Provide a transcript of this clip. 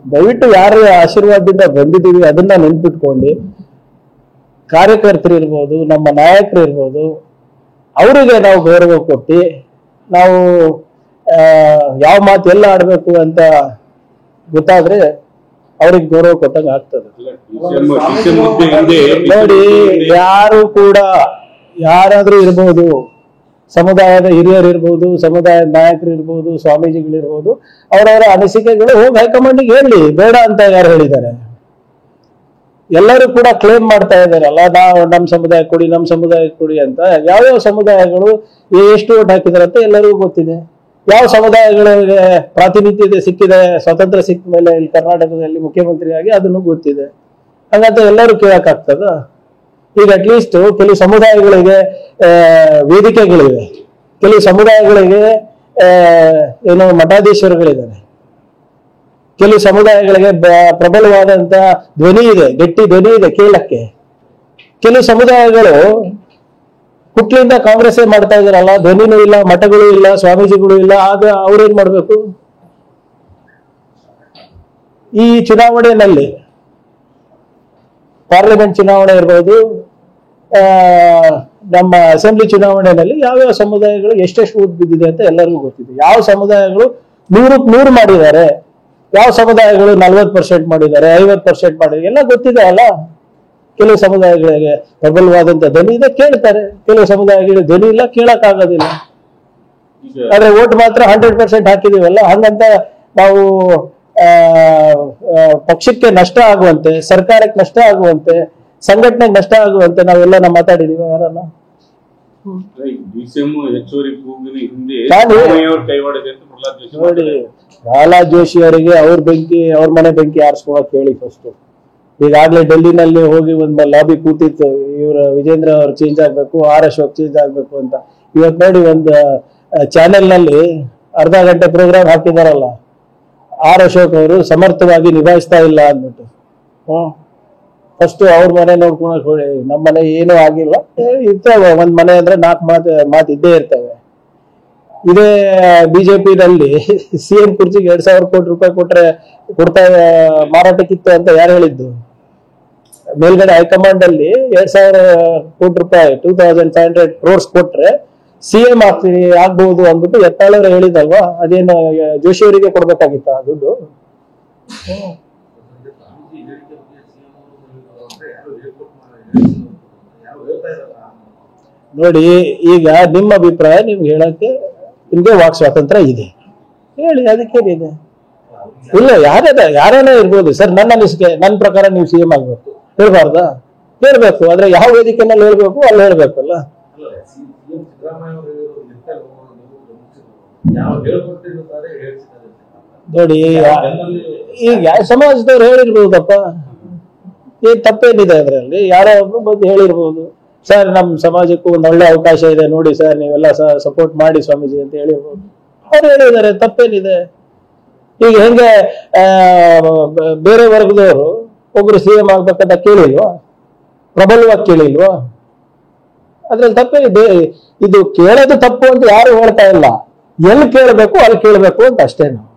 ದಯವಿಟ್ಟು ಯಾರ ಆಶೀರ್ವಾದದಿಂದ ಬಂದಿದ್ದೀವಿ ಅದನ್ನ ನೆನ್ಪಿಟ್ಕೊಂಡು ಕಾರ್ಯಕರ್ತರು ಇರ್ಬೋದು, ನಮ್ಮ ನಾಯಕರು ಇರ್ಬೋದು, ಅವರಿಗೆ ನಾವು ಗೌರವ ಕೊಟ್ಟು ನಾವು ಯಾವ ಮಾತು ಎಲ್ಲ ಆಡ್ಬೇಕು ಅಂತ ಗೊತ್ತಾದ್ರೆ ಅವ್ರಿಗೆ ಗೌರವ ಕೊಟ್ಟಂಗೆ ಆಗ್ತದೆ. ನೋಡಿ, ಯಾರು ಕೂಡ ಯಾರಾದ್ರೂ ಇರ್ಬೋದು, ಸಮುದಾಯದ ಹಿರಿಯರು ಇರ್ಬೋದು, ಸಮುದಾಯದ ನಾಯಕರು ಇರ್ಬೋದು, ಸ್ವಾಮೀಜಿಗಳಿರ್ಬೋದು, ಅವರವರ ಅನಿಸಿಕೆಗಳು ಹೋಗಿ ಹೈಕಮಾಂಡಿಗೆ ಹೇಳಿ, ಬೇಡ ಅಂತ ಯಾರು ಹೇಳಿದ್ದಾರೆ? ಎಲ್ಲರೂ ಕೂಡ ಕ್ಲೇಮ್ ಮಾಡ್ತಾ ಇದಾರಲ್ಲ, ನಾವು ನಮ್ಮ ಸಮುದಾಯ ಕೊಡಿ, ನಮ್ಮ ಸಮುದಾಯ ಕೊಡಿ ಅಂತ. ಯಾವ್ಯಾವ ಸಮುದಾಯಗಳು ಎಷ್ಟು ಓಟ್ ಹಾಕಿದಾರೆ ಅಂತ ಎಲ್ಲರಿಗೂ ಗೊತ್ತಿದೆ. ಯಾವ ಸಮುದಾಯಗಳಿಗೆ ಪ್ರಾತಿನಿಧ್ಯತೆ ಸಿಕ್ಕಿದೆ ಸ್ವಾತಂತ್ರ್ಯ ಸಿಕ್ಕ ಮೇಲೆ ಇಲ್ಲಿ ಕರ್ನಾಟಕದಲ್ಲಿ ಮುಖ್ಯಮಂತ್ರಿಯಾಗಿ, ಅದನ್ನು ಗೊತ್ತಿದೆ. ಹಾಗಂತ ಎಲ್ಲರೂ ಕೇಳಕ್ಕಾಗ್ತದ? ಈಗ ಅಟ್ಲೀಸ್ಟ್ ಕೆಲವು ಸಮುದಾಯಗಳಿಗೆ ವೇದಿಕೆಗಳಿವೆ, ಕೆಲವು ಸಮುದಾಯಗಳಿಗೆ ಏನೋ ಮಠಾಧೀಶರುಗಳಿದ್ದಾರೆ, ಕೆಲವು ಸಮುದಾಯಗಳಿಗೆ ಪ್ರಬಲವಾದಂತ ಧ್ವನಿ ಇದೆ, ಗಟ್ಟಿ ಧ್ವನಿ ಇದೆ ಕೇಳಕ್ಕೆ. ಕೆಲವು ಸಮುದಾಯಗಳು ಹುಟ್ಲಿಂದ ಕಾಂಗ್ರೆಸ್ಸೇ ಮಾಡ್ತಾ ಇದಾರಲ್ಲ, ಧ್ವನಿನೂ ಇಲ್ಲ, ಮಠಗಳು ಇಲ್ಲ, ಸ್ವಾಮೀಜಿಗಳು ಇಲ್ಲ. ಆಗ ಅವ್ರೇನ್ ಮಾಡ್ಬೇಕು? ಈ ಚುನಾವಣೆಯಲ್ಲಿ ಪಾರ್ಲಿಮೆಂಟ್ ಚುನಾವಣೆ ಇರ್ಬೋದು, ನಮ್ಮ ಅಸೆಂಬ್ಲಿ ಚುನಾವಣೆಯಲ್ಲಿ ಯಾವ್ಯಾವ ಸಮುದಾಯಗಳು ಎಷ್ಟೆಷ್ಟು ಓಟ್ ಬಿದ್ದಿದೆ ಅಂತ ಎಲ್ಲರಿಗೂ ಗೊತ್ತಿದೆ. ಯಾವ ಸಮುದಾಯಗಳು 100ಕ್ಕೆ 100 ಮಾಡಿದ್ದಾರೆ, ಯಾವ ಸಮುದಾಯಗಳು 40% ಮಾಡಿದ್ದಾರೆ, 50% ಮಾಡಿದ್ದಾರೆ, ಎಲ್ಲ ಗೊತ್ತಿದೆ ಅಲ್ಲ. ಕೆಲವು ಸಮುದಾಯಗಳಿಗೆ ಪ್ರಬಲವಾದಂತ ಧ್ವನಿ ಇದೆ, ಕೇಳ್ತಾರೆ. ಕೆಲವು ಸಮುದಾಯಗಳಿಗೆ ಧ್ವನಿ ಇಲ್ಲ, ಕೇಳಕ್ ಆಗೋದಿಲ್ಲ. ಆದ್ರೆ ಓಟ್ ಮಾತ್ರ 100% ಹಾಕಿದೀವಲ್ಲ, ಹಂಗಂತ ನಾವು ಪಕ್ಷಕ್ಕೆ ನಷ್ಟ ಆಗುವಂತೆ, ಸರ್ಕಾರಕ್ಕೆ ನಷ್ಟ ಆಗುವಂತೆ, ಸಂಘಟನೆಗೆ ನಷ್ಟ ಆಗುವಂತೆ ನಾವೆಲ್ಲ ಮಾತಾಡಿದೀವಿ ಯಾರನ್ನ? ನೋಡಿ, ಪ್ರಹ್ಲಾದ್ ಜೋಶಿ ಅವರಿಗೆ ಅವ್ರ ಮನೆ ಬೆಂಕಿ ಆರಿಸ್ಕೊಳಕ್ ಹೇಳಿ ಫಸ್ಟ್. ಈಗಾಗ್ಲೇ ಡೆಲ್ಲಿನಲ್ಲಿ ಹೋಗಿ ಒಂದು ಲಾಬಿ ಕೂತಿತ್ತು, ಇವ್ರ ವಿಜೇಂದ್ರ ಅವ್ರು ಚೇಂಜ್ ಆಗ್ಬೇಕು, ಆರ್ ಅಶೋಕ್ ಚೇಂಜ್ ಆಗ್ಬೇಕು ಅಂತ. ಇವತ್ ನೋಡಿ ಒಂದು ಚಾನೆಲ್ ನಲ್ಲಿ ಅರ್ಧ ಗಂಟೆ ಪ್ರೋಗ್ರಾಮ್ ಹಾಕಿದಾರಲ್ಲ, ಆರ್ ಅಶೋಕ್ ಅವರು ಸಮರ್ಥವಾಗಿ ನಿಭಾಯಿಸ್ತಾ ಇಲ್ಲ ಅಂದ್ಬಿಟ್ಟು. ಫಸ್ಟ್ ಅವ್ರ ಮನೆ ನೋಡ್ಕೊಳಕ್ ಹೋಗಿ, ನಮ್ಮ ಮನೆ ಏನೂ ಆಗಿಲ್ಲ. ಇರ್ತವೆ ಒಂದ್ ಮನೆ ಅಂದ್ರೆ 4 ಮಾತು ಇದ್ದೇ ಇರ್ತವೆ. ಇದೇ ಬಿಜೆಪಿನಲ್ಲಿ ಸಿಎಂ ಕುರ್ಚಿಗೆ 2,000 ಕೋಟಿ ರೂಪಾಯಿ ಕೊಡ್ತಾ ಮಾರಾಟಕ್ಕಿತ್ತು ಅಂತ ಯಾರು ಹೇಳಿದ್ದು? ಮೇಲ್ಗಡೆ ಹೈಕಮಾಂಡ್ ಅಲ್ಲಿ 2,000 ಕೋಟಿ ರೂಪಾಯಿ 2,500 crores ಕೊಟ್ರೆ ಸಿಎಂ ಆಗ್ಬಹುದು ಅಂದ್ಬಿಟ್ಟು ಎತ್ತಾಳವ್ರು ಹೇಳಿದಲ್ವಾ? ಅದೇನು ಜೋಶಿ ಅವರಿಗೆ ಕೊಡ್ಬೇಕಾಗಿತ್ತ ದುಡ್ಡು? ನೋಡಿ, ಈಗ ನಿಮ್ಮ ಅಭಿಪ್ರಾಯ ನಿಮ್ಗೆ ಹೇಳಕ್ಕೆ ನಿಮ್ಗೆ ವಾಕ್ ಸ್ವಾತಂತ್ರ್ಯ ಇದೆ, ಹೇಳಿ, ಅದಕ್ಕೇನಿದೆ? ಇಲ್ಲ, ಯಾರೇನೇ ಇರ್ಬೋದು ಸರ್, ನನ್ನ ಅನಿಸಿಕೆ, ನನ್ನ ಪ್ರಕಾರ ನೀವು ಸಿಎಂ ಆಗ್ಬೇಕು ಹೇಳ್ಬಾರ್ದಾ? ಹೇಳ್ಬೇಕು, ಆದ್ರೆ ಯಾವ ವೇದಿಕೆನಲ್ಲಿ ಹೇಳ್ಬೇಕು ಅಲ್ಲಿ ಹೇಳ್ಬೇಕಲ್ಲ. ನೋಡಿ, ಈಗ ಸಮಾಜದವ್ರು ಹೇಳಿರ್ಬಹುದಪ್ಪ, ಏನ್ ತಪ್ಪೇನಿದೆ ಅದ್ರಲ್ಲಿ? ಯಾರೋ ಒಬ್ರು ಬಂದು ಹೇಳಿರ್ಬೋದು, ಸರ್ ನಮ್ಮ ಸಮಾಜಕ್ಕೂ ಒಂದು ಒಳ್ಳೆ ಅವಕಾಶ ಇದೆ ನೋಡಿ ಸರ್, ನೀವೆಲ್ಲ ಸಪೋರ್ಟ್ ಮಾಡಿ ಸ್ವಾಮೀಜಿ ಅಂತ ಹೇಳಿರ್ಬೋದು. ಅವ್ರು ಹೇಳಿದ್ದಾರೆ, ತಪ್ಪೇನಿದೆ? ಈಗ ಹೆಂಗೆ ಬೇರೆ ವರ್ಗದವರು ಒಬ್ರು ಸಿಎಂ ಆಗ್ಬೇಕಂತ ಕೇಳಿಲ್ವಾ? ಪ್ರಬಲವಾಗಿ ಕೇಳಿಲ್ವಾ? ಅದ್ರಲ್ಲಿ ತಪ್ಪೇನಿದೆ? ಇದು ಕೇಳೋದು ತಪ್ಪು ಅಂತ ಯಾರು ಹೇಳ್ತಾ ಇಲ್ಲ, ಎಲ್ಲಿ ಕೇಳಬೇಕು ಅಲ್ಲಿ ಕೇಳಬೇಕು ಅಂತ ಅಷ್ಟೇ ನಾವು.